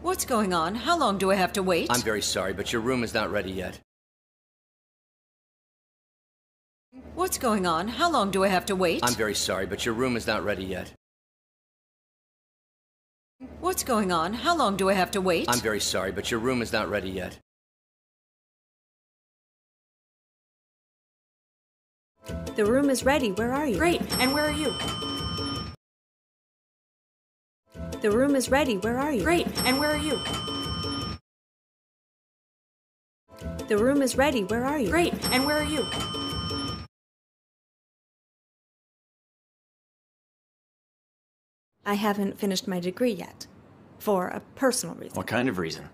What's going on? How long do I have to wait? I'm very sorry, but your room is not ready yet. What's going on? How long do I have to wait? I'm very sorry, but your room is not ready yet. What's going on? How long do I have to wait? I'm very sorry, but your room is not ready yet. The room is ready. Where are you? Great. And where are you? The room is ready. Where are you? Great. And where are you? The room is ready. Where are you? Great. And where are you? I haven't finished my degree yet. For a personal reason. What kind of reason?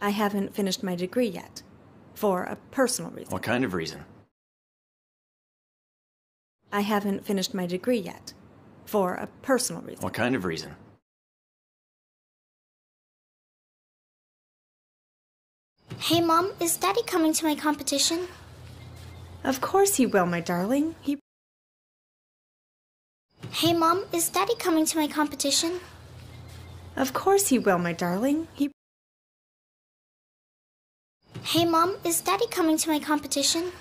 I haven't finished my degree yet. For a personal reason. What kind of reason? I haven't finished my degree yet. For a personal reason. What kind of reason? Hey, Mom, is Daddy coming to my competition? Of course he will, my darling. Hey, Mom, is Daddy coming to my competition? Of course he will, my darling. Hey, Mom, is Daddy coming to my competition?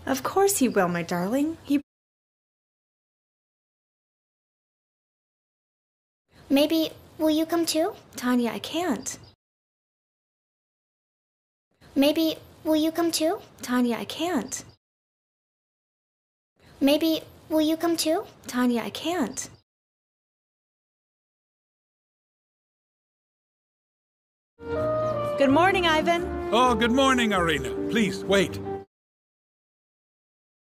Of course he will, my darling. Maybe, will you come too? Tanya, I can't. Maybe, will you come too? Tanya, I can't. Maybe, will you come too? Tanya, I can't. Good morning, Ivan. Oh, good morning, Arena. Please, wait.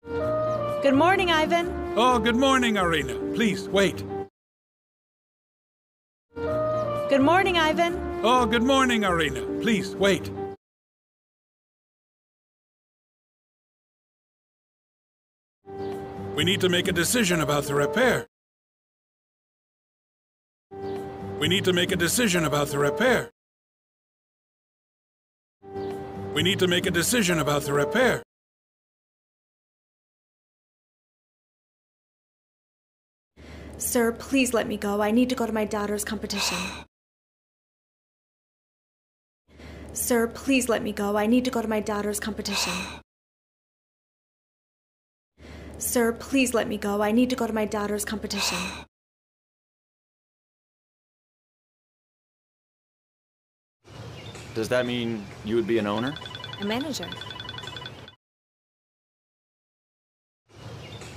Good morning, Ivan. Oh, good morning, Arena. Please, wait. Good morning, Ivan. Oh, good morning, Arena. Please, wait. We need to make a decision about the repair. We need to make a decision about the repair. We need to make a decision about the repair. Sir, please let me go. I need to go to my daughter's competition. Sir, please let me go. I need to go to my daughter's competition. Sir, please let me go. I need to go to my daughter's competition. Does that mean you would be an owner? A manager.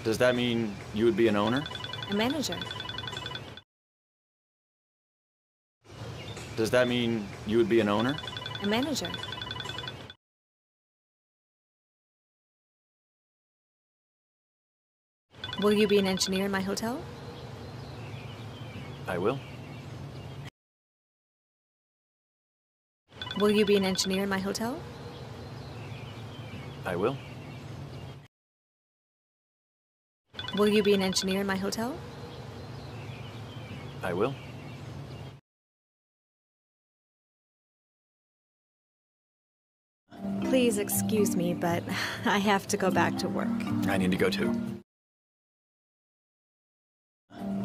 Does that mean you would be an owner? A manager. Does that mean you would be an owner? A manager. Will you be an engineer in my hotel? I will. Will you be an engineer in my hotel? I will. Will you be an engineer in my hotel? I will. Please excuse me, but I have to go back to work. I need to go too.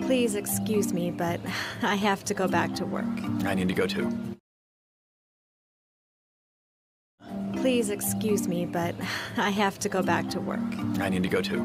Please excuse me, but I have to go back to work. I need to go too. Please excuse me, but I have to go back to work. I need to go too.